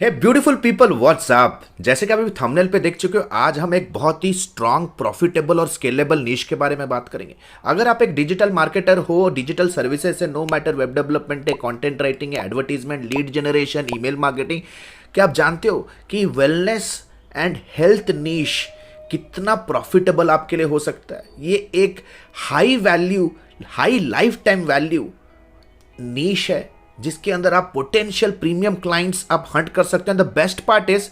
हे beautiful people, what's up. जैसे कि आप अभी थंबनेल पे देख चुके हो, आज हम एक बहुत ही स्ट्रांग, प्रॉफिटेबल और स्केलेबल नीश के बारे में बात करेंगे। अगर आप एक डिजिटल मार्केटर हो, डिजिटल सर्विसेज है, नो मैटर वेब डेवलपमेंट है, कंटेंट राइटिंग है, advertisement, lead generation, email marketing, क्या आप जानते हो कि वेलनेस एंड हेल्थ नीश कितना प्रॉफिटेबल आपके लिए हो सकता है। ये एक high value, high lifetime value niche है जिसके अंदर आप पोटेंशियल प्रीमियम क्लाइंट्स आप हंट कर सकते हैं। द बेस्ट पार्ट इज,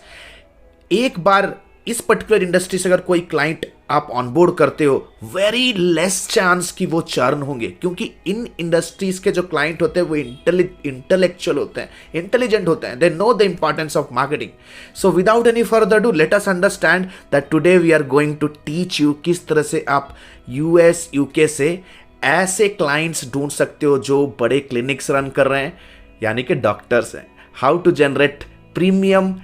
एक बार इस पर्टिकुलर इंडस्ट्री से अगर कोई क्लाइंट आप ऑनबोर्ड करते हो, वेरी लेस चांस कि वो चर्न होंगे, क्योंकि इन इंडस्ट्रीज के जो क्लाइंट होते हैं वो इंटेलेक्चुअल होते हैं, इंटेलिजेंट होते हैं, they know the importance of marketing. So without any further do, let us understand that today we are going to teach you किस तरह से आप यूएस यूके से ऐसे क्लाइंट्स ढूंढ सकते हो जो बड़े क्लिनिक्स रन कर रहे हैं, यानी कि डॉक्टर्स हैं। How to generate premium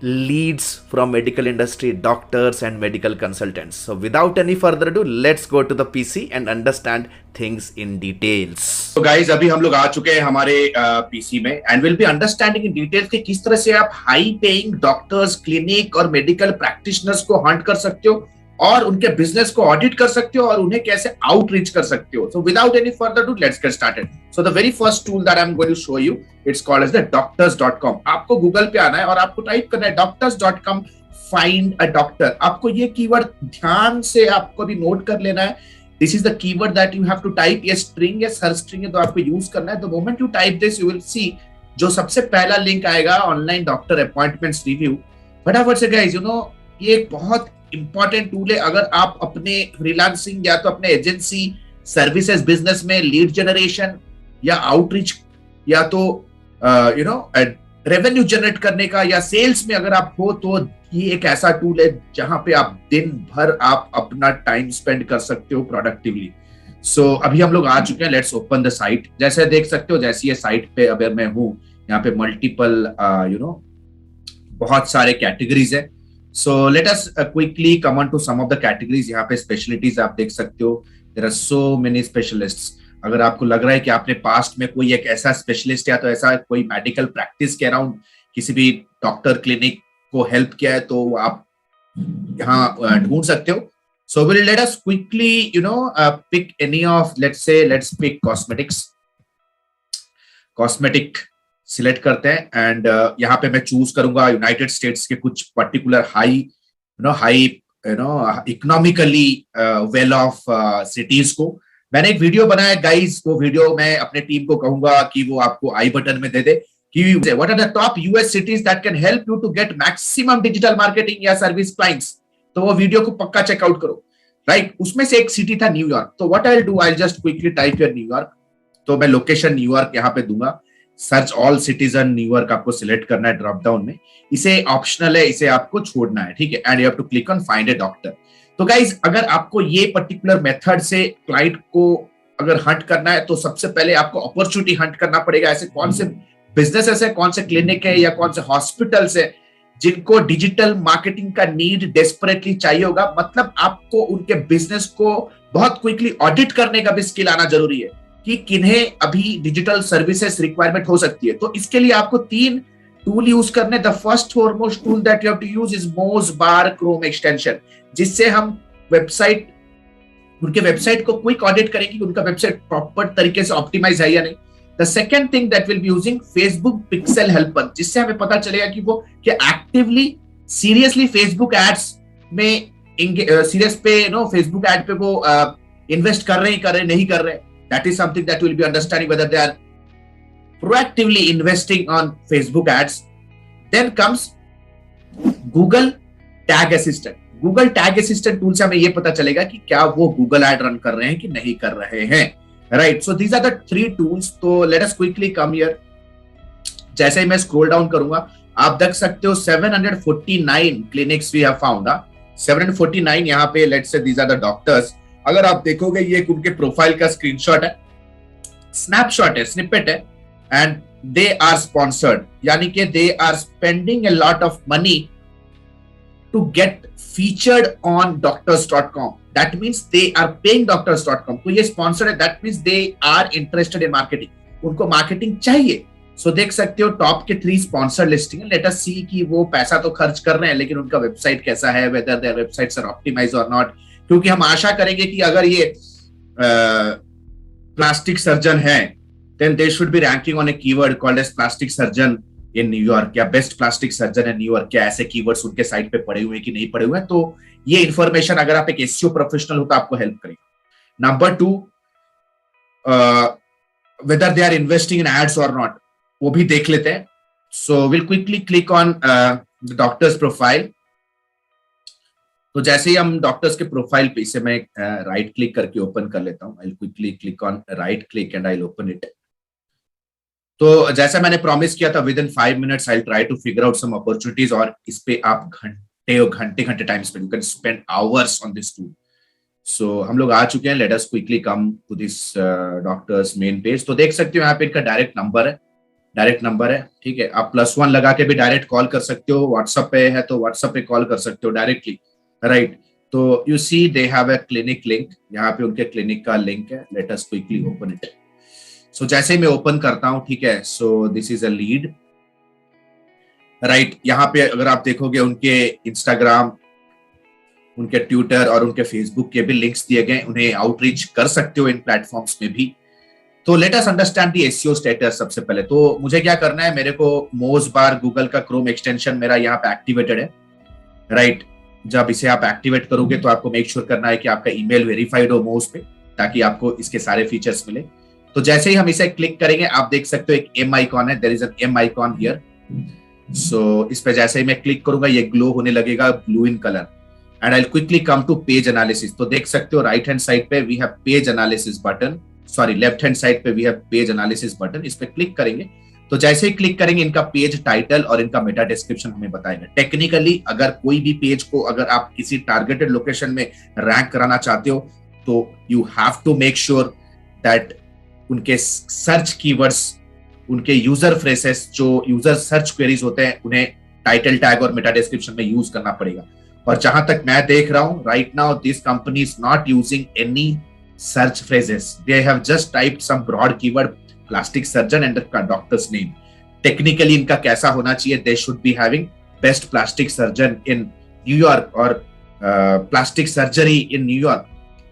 leads from medical industry, doctors and medical consultants. So without any further do, let's go to the PC and understand things in details. तो गाइज अभी हम लोग आ चुके हैं हमारे पीसी में and will be understanding in detail कि किस तरह से आप हाई पेइंग डॉक्टर्स, क्लिनिक और मेडिकल प्रैक्टिशनर्स को हंट कर सकते हो और उनके बिजनेस को ऑडिट कर सकते हो और उन्हें कैसे आउटरीच कर सकते हो। So without any further do, let's get started. So the very first tool that I am going to show you, it's called as the doctors.com। आपको गूगल पे आना है और आपको टाइप करना है doctors.com फाइंड अ डॉक्टर। आपको ये कीवर्ड ध्यान से आपको भी नोट कर लेना है। This is the keyword that you have to type. ये स्ट्रिंग है, सर्च स्ट्रिंग है, तो आपको यूज करना है। The moment you type this, you will see जो सबसे पहला लिंक आएगा, ऑनलाइन डॉक्टर अपॉइंटमेंट्स रिव्यू। फटाफट से गाइस, यू नो ये एक बहुत इंपॉर्टेंट टूल है। अगर आप अपने फ्रीलांसिंग या तो अपने एजेंसी सर्विसेज बिजनेस में लीड जनरेशन या आउटरीच या तो रेवेन्यू जनरेट करने का या सेल्स में अगर आप हो, तो ये एक ऐसा टूल है जहां पे आप दिन भर आप अपना टाइम स्पेंड कर सकते हो प्रोडक्टिवली। सो अभी हम लोग आ चुके हैं, लेट्स ओपन द साइट। जैसे देख सकते हो, जैसी ये साइट पे अगर मैं हूं, यहाँ पे मल्टीपल बहुत सारे कैटेगरीज है। So let us quickly come on to some of the categories। यहाँ पे स्पेशलिटीज आप देख सकते हो। There are so many specialists। अगर आपको लग रहा है कि आपने पास्ट में कोई एक ऐसा स्पेशलिस्ट या तो ऐसा कोई मेडिकल प्रैक्टिस के अराउंड किसी भी डॉक्टर क्लिनिक को हेल्प किया है, तो आप यहाँ ढूंढ सकते हो। So will let us quickly pick any of, let's pick cosmetic select करते हैं एंड यहाँ पे मैं चूज करूंगा यूनाइटेड स्टेट्स के कुछ particular high economically well of cities को। मैंने एक वीडियो बनाया गाइस, वो वीडियो मैं अपने टीम को कहूंगा कि वो आपको आई बटन में दे दे कि what are the top US cities that can help you to get maximum digital marketing या सर्विस क्लाइंट्स। तो वो वीडियो को पक्का चेकआउट करो, राइट। उसमें से एक सिटी था न्यूयॉर्क। तो what I will do, I will just quickly type here New York. तो मैं लोकेशन न्यूयॉर्क यहाँ पे दूंगा। सर्च ऑल सिटीजन न्यूयॉर्क आपको सिलेक्ट करना है ड्रॉप डाउन में। इसे ऑप्शनल है, इसे आपको छोड़ना है, ठीक है। And you have to click on find a doctor. तो गाइज, अगर आपको ये पर्टिकुलर मेथड से क्लाइंट को अगर हंट करना है, तो सबसे पहले आपको अपॉर्चुनिटी हंट करना पड़ेगा। ऐसे कौन से बिजनेसेस है, कौन से क्लिनिक है या कौन से हॉस्पिटल्स है जिनको डिजिटल मार्केटिंग का नीड डेस्परेटली चाहिए होगा। मतलब आपको उनके बिजनेस को बहुत क्विकली ऑडिट करने का भी स्किल आना जरूरी है कि किन्हें अभी डिजिटल सर्विसेज रिक्वायरमेंट हो सकती है। तो इसके लिए आपको 3 टूल यूज करने। The first foremost tool that you have to use is MozBar Chrome extension, जिससे हम उनके वेबसाइट को क्विक ऑडिट करेंगे कि उनका वेबसाइट प्रॉपर तरीके से ऑप्टिमाइज है या नहीं। The second thing that will be using Facebook pixel helper, जिससे हमें पता चलेगा कि वो एक्टिवली सीरियसली फेसबुक एड्स में सीरियस पे फेसबुक एड पे वो इन्वेस्ट कर रहे नहीं कर रहे। That is something that will be understanding whether they are proactively investing on Facebook ads. Then comes Google Tag Assistant। Google Tag Assistant tool से हमें ये पता चलेगा कि क्या वो Google ad रन कर रहे हैं कि नहीं कर रहे हैं, right? So these are the 3 tools। तो let us quickly come here। जैसे ही मैं scroll down करूंगा, आप देख सकते हो 749 clinics we have found। 749 यहाँ पे let's say these are the doctors। अगर आप देखोगे, ये उनके प्रोफाइल का स्क्रीनशॉट है, स्नैपशॉट है, स्निपेट है, एंड दे आर स्पॉन्सर्ड, यानी कि they are spending a lot of money to get featured on doctors.com। That means they are paying doctors.com। तो ये स्पॉन्सर्ड है, that means they are interested in marketing. उनको marketing चाहिए, so देख सकते हो टॉप के 3 स्पॉन्सर लिस्टिंग है। लेट अस सी कि वो पैसा तो खर्च कर रहे हैं लेकिन उनका वेबसाइट कैसा है, whether their websites are optimised और नॉट। क्योंकि हम आशा करेंगे कि अगर ये प्लास्टिक सर्जन है then they should be ranking on a keyword called as plastic surgeon in New York या best plastic surgeon in New York. क्या ऐसे कीवर्ड्स उनके साइट पे पड़े हुए हैं कि नहीं पड़े हुए हैं? तो ये इंफॉर्मेशन अगर आप एक एसईओ प्रोफेशनल हो तो आपको हेल्प करेगा। Number 2, whether they are investing in ads or not, वो भी देख लेते हैं। So we'll quickly click on the doctor's profile। तो जैसे ही हम डॉक्टर्स के प्रोफाइल पे, इसे मैं राइट क्लिक करके ओपन कर लेता हूँ। I'll quickly click on right click and I'll open it। तो जैसा मैंने प्रॉमिस किया था with in 5 minutes I'll try to figure out some opportunities, और इस पे आप घंटे time spend, you can spend hours on this tool। So हम लोग आ चुके हैं। Let us quickly come to this doctors main page. तो देख सकते हो यहाँ पे इनका डायरेक्ट नंबर है, ठीक है। आप +1 लगा के भी डायरेक्ट कॉल कर सकते हो। व्हाट्सएप पे है तो व्हाट्सएप पे कॉल कर सकते हो डायरेक्टली, राइट। तो you see they have a clinic link, यहाँ पे उनके क्लिनिक का लिंक है। Let us quickly open it. So जैसे ही मैं ओपन करता हूँ, ठीक है, so this is a lead, right. यहाँ पे अगर आप देखोगे उनके इंस्टाग्राम, उनके ट्विटर और उनके फेसबुक के भी लिंक्स दिए गए, उन्हें आउटरीच कर सकते हो इन प्लेटफॉर्म्स में भी। तो late us understand the SEO status. सबसे पहले तो मुझे क्या करना है, मेरे को मोज बार गूगल का क्रोम एक्सटेंशन मेरा यहाँ पे एक्टिवेटेड है, राइट। जब इसे आप एक्टिवेट करोगे तो आपको मेक श्योर करना है कि आपका ईमेल वेरीफाइड हो मोज पे, ताकि आपको इसके सारे फीचर्स मिले। तो जैसे ही हम इसे क्लिक करेंगे, आप देख सकते हो एक एम आइकॉन है, there is an M icon here. So इस पे जैसे ही मैं क्लिक करूंगा ये ग्लो होने लगेगा blue in colour, and I'll quickly come to page analysis। तो देख सकते हो राइट हैंड साइड पे we have page analysis button, sorry left hand side पे we have page analysis button। इस पे क्लिक करेंगे तो जैसे ही क्लिक करेंगे इनका पेज टाइटल और इनका मेटा डिस्क्रिप्शन हमें बताएगा। टेक्निकली अगर कोई भी पेज को अगर आप किसी टारगेटेड लोकेशन में रैंक कराना चाहते हो तो you have to make sure that उनके सर्च कीवर्ड्स, उनके यूजर फ्रेसेस, जो यूजर सर्च क्वेरीज होते हैं, उन्हें टाइटल टैग और मेटा डिस्क्रिप्शन में यूज करना पड़ेगा। और जहां तक मैं देख रहा हूं right now this company is not using any search phrases, they have just typed some broad keyword plastic surgeon and the doctor's name. Technically इनका कैसा होना चाहिए, they should be having best plastic surgeon in New York और plastic surgery in New York.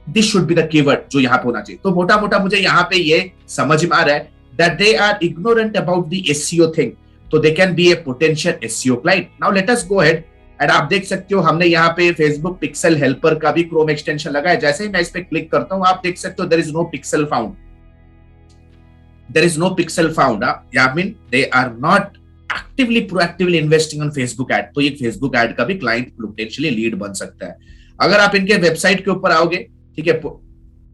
This should be the keyword जो यहाँ पे होना चाहिए। तो मोटा मोटा मुझे यहाँ पे ये समझ में आ रहा है that they are ignorant about the SEO thing, तो they can be a potential SEO client. Now let us go ahead and आप देख सकते हो हमने यहाँ पे फेसबुक पिक्सल हेल्पर का भी क्रोम एक्सटेंशन लगाया। जैसे ही मैं इस पे क्लिक करता हूँ आप देख सकते हो there is no pixel found, there is no pixel found. I mean they are not actively proactively investing on Facebook ad. तो ये फेसबुक एड का भी क्लाइंट पोटेंशियली लीड बन सकता है। अगर आप इनके वेबसाइट के ऊपर आओगे, ठीक है,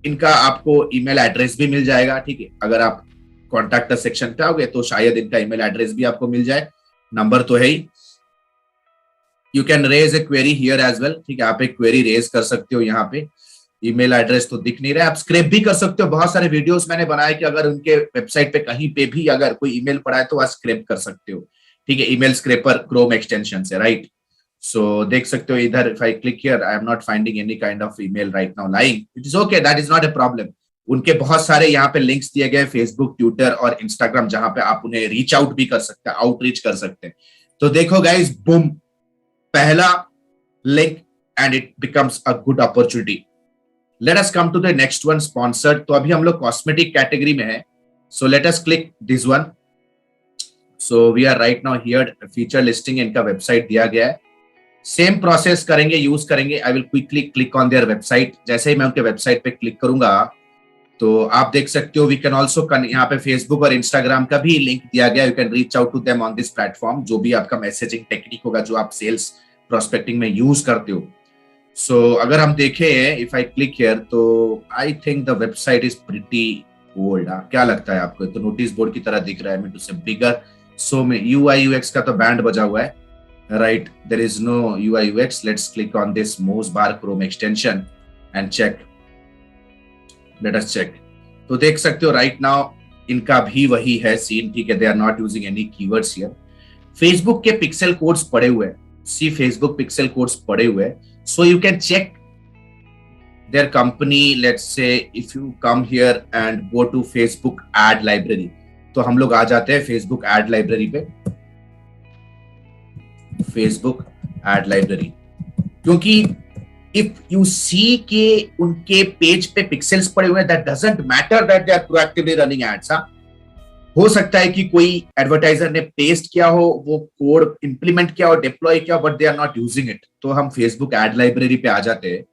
इनका आपको ईमेल एड्रेस भी मिल जाएगा, ठीक है। अगर आप कॉन्टैक्ट सेक्शन पे आओगे तो शायद इनका ईमेल एड्रेस भी आपको मिल जाए, नंबर तो है ही। You can raise a query here as well, ठीक है, आप एक क्वेरी रेज कर सकते हो यहाँ पे। ईमेल एड्रेस तो दिख नहीं रहा है, आप स्क्रैप भी कर सकते हो। बहुत सारे वीडियोस मैंने बनाए कि अगर उनके वेबसाइट पे कहीं पे भी अगर कोई ईमेल पड़ा है तो आप स्क्रैप कर सकते हो, ठीक है, ईमेल स्क्रैपर क्रोम एक्सटेंशन से, राइट। सो देख सकते हो इधर if I click here I am not finding any kind of email right now lying, it is okay, that is not a problem. उनके बहुत सारे यहाँ पे लिंक्स दिए गए फेसबुक, ट्विटर और इंस्टाग्राम, जहां पे आप उन्हें रीच आउट भी कर सकते हैं, आउटरीच कर सकते हैं। तो देखो गाइस, बूम, पहला link and it becomes a good opportunity. Let us come to the next one, sponsored. तो अभी हम लोग कॉस्मेटिक कैटेगरी में है, so let us click this one. So we are right now here, feature listing इनका website दिया गया है। सेम प्रोसेस करेंगे, यूज करेंगे। I will quickly click on their website. जैसे ही मैं उनके वेबसाइट पे क्लिक करूंगा तो आप देख सकते हो वी कैन ऑल्सो, यहाँ पे फेसबुक और इंस्टाग्राम का भी लिंक दिया गया। You can reach out to them on this platform, जो भी आपका मैसेजिंग टेक्निक होगा जो आप सेल्स प्रोस्पेक्टिंग में यूज करते हो। सो अगर हम देखें, इफ आई क्लिक हियर, तो I think the website is pretty old. क्या लगता है आपको? तो नोटिस बोर्ड की तरह दिख रहा है, टू से बिगर। सो में यूआई यूएक्स का तो बैंड बजा हुआ है, right, there is no UI UX. Let's click on this Moz bar Chrome extension and check, let us check. तो देख सकते हो राइट नाउ इनका भी वही है सीन, ठीक है, they are not using any keywords here. Facebook के पिक्सल कोड्स पड़े हुए हैं, सी फेसबुक पिक्सल कोड्स पड़े हुए हैं, so you can check their company. Let's say if you come here and go to Facebook ad library, तो हम लोग आ जाते हैं फेसबुक एड लाइब्रेरी पे, फेसबुक एड लाइब्रेरी। क्योंकि इफ यू सी के उनके पेज पे पिक्सेल्स पड़े हुए हैं, that doesn't matter that they are proactively running ads. हो सकता है कि कोई एडवर्टाइजर ने पेस्ट किया हो, वो कोड इंप्लीमेंट किया हो, डिप्लॉय किया, but they are not using it. तो हम फेसबुक एड लाइब्रेरी पे आ जाते हैं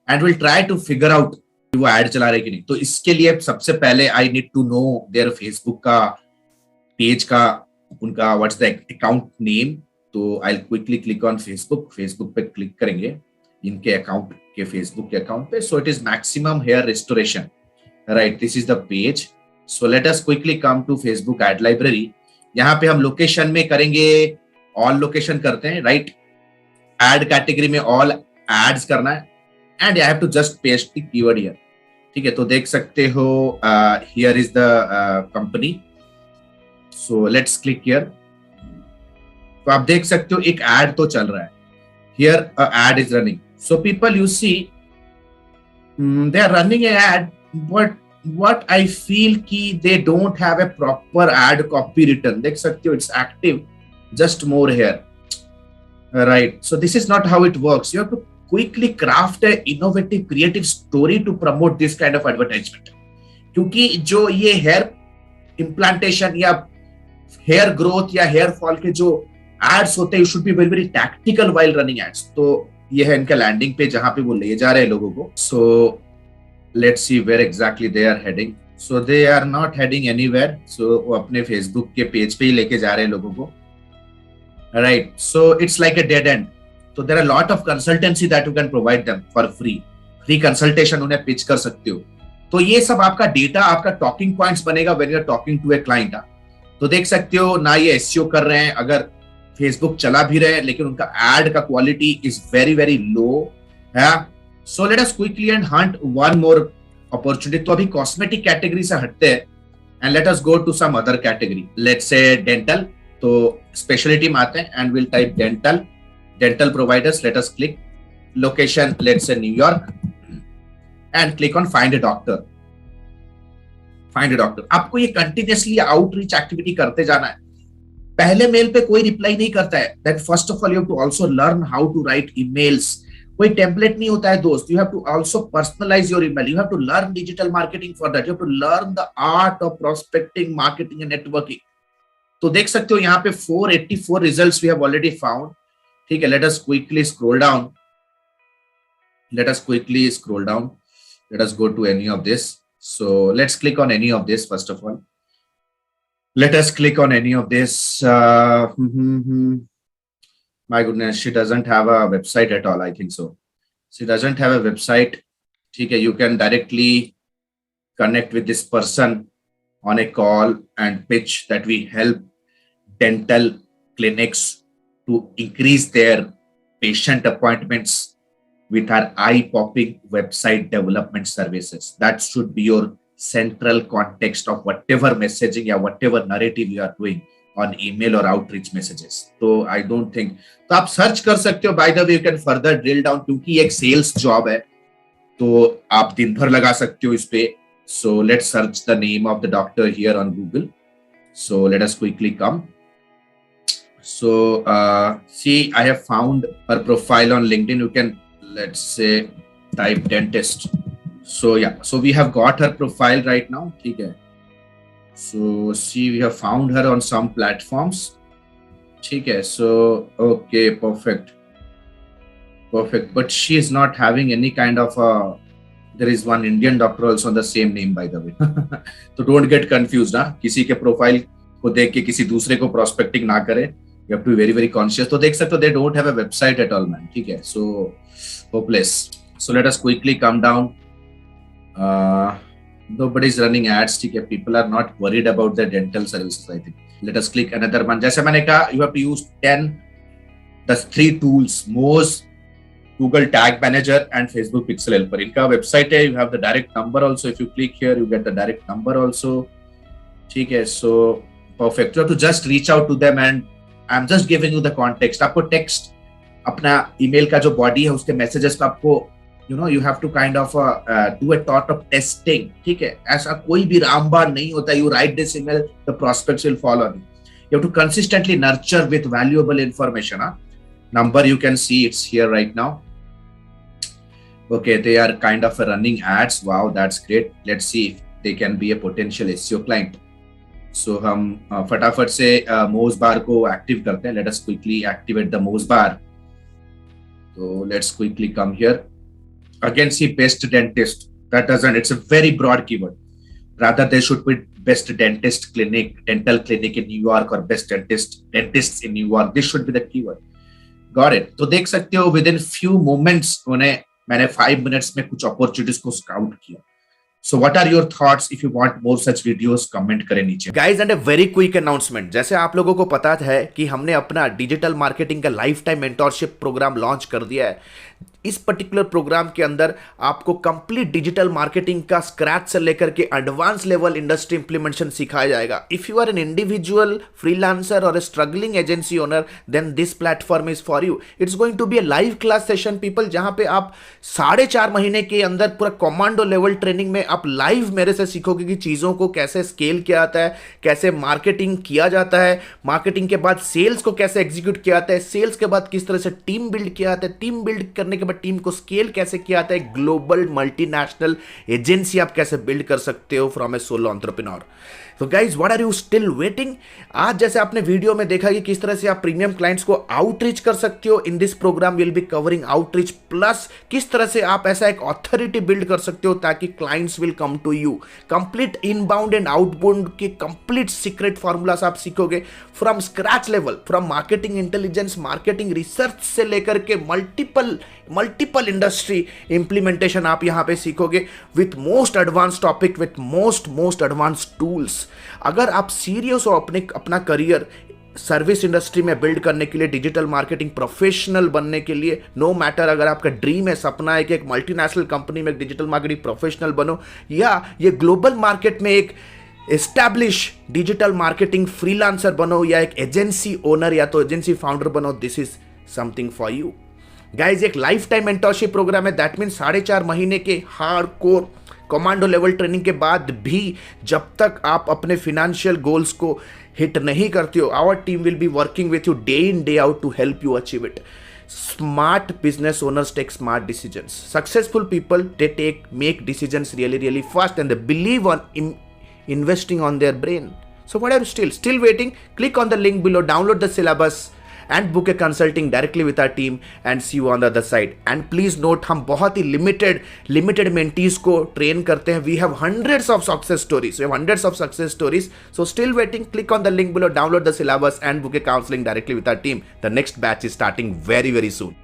and will try to figure out कि वो एड चला रहे कि नहीं। तो इसके लिए सबसे पहले I need to know their Facebook का पेज का उनका व्हाट्स द अकाउंट नेम। तो I quickly click on Facebook, Facebook पे क्लिक करेंगे इनके अकाउंट के, फेसबुक के अकाउंट पे। So it is maximum hair restoration, right, this is the page. So let us quickly come to Facebook ad library. यहाँ पे हम लोकेशन में करेंगे, ऑल लोकेशन करते हैं, राइट। एड कैटेगरी में ऑल एड्स करना है and I have to just paste the keyword here, ठीक है। तो देख सकते हो here is the company, so let's click here. तो आप देख सकते हो एक एड तो चल रहा है, here ad is running. So people you see they are running a ad, but what I feel कि they don't have a proper ad copy written. देख सकते हो it's active, just more here, right? So this is not how it works. You have to quickly craft a innovative, creative story to promote this kind of advertisement. क्योंकि जो ये hair implantation या hair growth या hair fall के जो ads होते हैं, you should be very very tactical while running ads. तो ये है इनका लैंडिंग पेज जहां पे वो ले जा रहे हैं लोगों को। So let's see where exactly they are heading. So they are not heading anywhere. So वो अपने फेसबुक के पेज पे ही लेके जा रहे हैं लोगों को, right? So it's like a dead end. So there are a lot of consultancy that you can provide them for free. Free consultation उन्हें पिच कर सकते हो। तो ये सब आपका डेटा, आपका टॉकिंग पॉइंट्स बनेगा when you are talking to a client। तो देख सकते हो ना ये SEO कर रहे हैं, अगर फेसबुक चला भी रहे हैं लेकिन उनका एड का quality is very very low है। So let us quickly and hunt one more opportunity. तो अभी कॉस्मेटिक कैटेगरी से हटते हैं and let us go to some other category. Let's say dental. तो स्पेशलिटी में आते हैं and we'll type dental providers. Let us click location. Let's say New York and click on find a doctor. Find a doctor. आपको ये continuously outreach activity करते जाना है। पहले मेल पे कोई रिप्लाई नहीं करता है। That first of all you have to also learn how to write emails. कोई टेम्पलेट नहीं होता है दोस्त। You have to also personalise your email, you have to learn digital marketing for that, you have to learn the art of prospecting, marketing and networking. तो देख सकते हो यहाँ पे 484 results we have already found, ठीक है। Let us quickly scroll down, let us quickly scroll down, let us go to any of this. So let's click on any of this first of all, late us click on any of this. My goodness, she doesn't have a website at all. I think so. She doesn't have a website. Okay, you can directly connect with this person on a call and pitch that we help dental clinics to increase their patient appointments with our eye-popping website development services. That should be your central context of whatever messaging or whatever narrative you are doing on email or outreach messages. तो I don't think, तो आप search कर सकते हो। By the way, you can further drill down, क्योंकि एक sales job है तो आप दिन भर लगा सकते हो इस पे। So let's search the name of the doctor here on Google. So let us quickly come. So see, I have found her profile on LinkedIn. You can, let's say, type dentist. So yeah, so we have got her profile right now, ठीक है। So see, we have found her on some platforms, ठीक है। So okay, perfect, but she is not having any kind of a, there is one Indian doctor also on the same name, by the way. So don't get confused, ना किसी के profile को देख के किसी दूसरे को प्रोस्पेक्टिंग ना करें। You have to be very very conscious. तो देख सकते हो they don't have a website at all, man, ठीक है। So hopeless. So let us quickly come down. Nobody is running ads, ठीक है। People are not worried about their dental services, I think. Let us click another one. जैसे मैंने कहा, you have to use the 3 tools, Moz, Google Tag Manager and Facebook Pixel Helper. इनका website है, you have the direct number also. If you click here, you get the direct number also, ठीक है। So perfect. You have to just reach out to them and I'm just giving you the context. आपको text, अपना email का जो body है उसके messages को आपको you have to kind of do a lot of testing. ठीक है, ऐसा कोई भी रामबाण नहीं होता. You write this email, the prospects will fall on you. You have to consistently nurture with valuable information. Number you can see it's here right now. Okay, they are kind of running ads. Wow, that's great. Let's see if they can be a potential SEO client. So हम फटाफट से मोज बार को active करते हैं. Let us quickly activate the मोज बार. So let's quickly come here. Again, see best dentist. That doesn't, it's a very broad keyword. Rather, there should be best dentist clinic, dental clinic in New York, or best dentists in New York. This should be the keyword. Got it. तो देख सकते हो within few moments उन्हें मैंने 5 minutes में कुछ opportunities को scout किया. So what are your thoughts? If you want more such videos, comment करें नीचे. Guys, and a very quick announcement. जैसे आप लोगों को पता है कि हमने अपना डिजिटल मार्केटिंग का life time mentorship program launch कर दिया है. इस पर्टिकुलर प्रोग्राम के अंदर आपको कंप्लीट डिजिटल मार्केटिंग का स्क्रैच से लेकर के एडवांस लेवल इंडस्ट्री इंप्लीमेंटेशन सिखाया जाएगा. If you are an individual freelancer और a struggling agency owner, then this platform is for you. It's going to be a live class session people, जहां पे आप 4.5 महीने के अंदर पूरा कमांडो लेवल ट्रेनिंग में आप लाइव मेरे से सीखोगे कि चीज़ों को कैसे स्केल किया जाता है, कैसे मार्केटिंग किया जाता है, मार्केटिंग के बाद सेल्स को कैसे एग्जीक्यूट किया जाता है, सेल्स के बाद किस तरह से टीम बिल्ड किया जाता है, टीम बिल्ड करने के बाद टीम को स्केल कैसे किया जाता है, ग्लोबल मल्टीनेशनल एजेंसी आप कैसे बिल्ड कर सकते हो फ्रॉम ए सोलो एंटरप्रेन्योर. तो guys, what are you still waiting? आज जैसे आपने वीडियो में देखा कि किस तरह से आप प्रीमियम क्लाइंट्स को आउटरीच कर सकते हो. In this program will be covering outreach plus किस तरह से आप ऐसा एक ऑथोरिटी बिल्ड कर सकते हो ताकि clients will come to you. Complete inbound and outbound के कंप्लीट सीक्रेट फॉर्मूलास आप सीखोगे from scratch level, from marketing intelligence, marketing research से लेकर के मल्टीपल इंडस्ट्री इंप्लीमेंटेशन आप यहां पे सीखोगे with most advance topic, with most advance tools. अगर आप सीरियस हो अपना करियर सर्विस इंडस्ट्री में बिल्ड करने के लिए, डिजिटल मार्केटिंग प्रोफेशनल बनने के लिए, नो मैटर अगर आपका ड्रीम है, सपना है कि एक मल्टीनेशनल कंपनी में एक डिजिटल मार्केटिंग प्रोफेशनल बनो, या ये ग्लोबल मार्केट में एक एस्टैब्लिश डिजिटल मार्केटिंग फ्रीलांसर बनो, या एक एजेंसी ओनर या तो एजेंसी फाउंडर बनो, this is something for you. Guys, एक लाइफ टाइम मेंटरशिप प्रोग्राम है. दैट मीन 4.5 महीने के hard core commando level training के बाद भी जब तक आप अपने फिनेंशियल गोल्स को हिट नहीं करते हो, our team will be working with you day in day out to help you achieve it. Smart business owners take smart decisions. Successful people, they make decisions really fast, and they believe on investing on their brain. So what are you still waiting? Click on the link below, download the syllabus and book a consulting directly with our team and see you on the other side. And please note, हम बहुत ही limited mentees को train करते हैं. We have hundreds of success stories. So still waiting? Click on the link below, download the syllabus and book a counseling directly with our team. The next batch is starting very soon.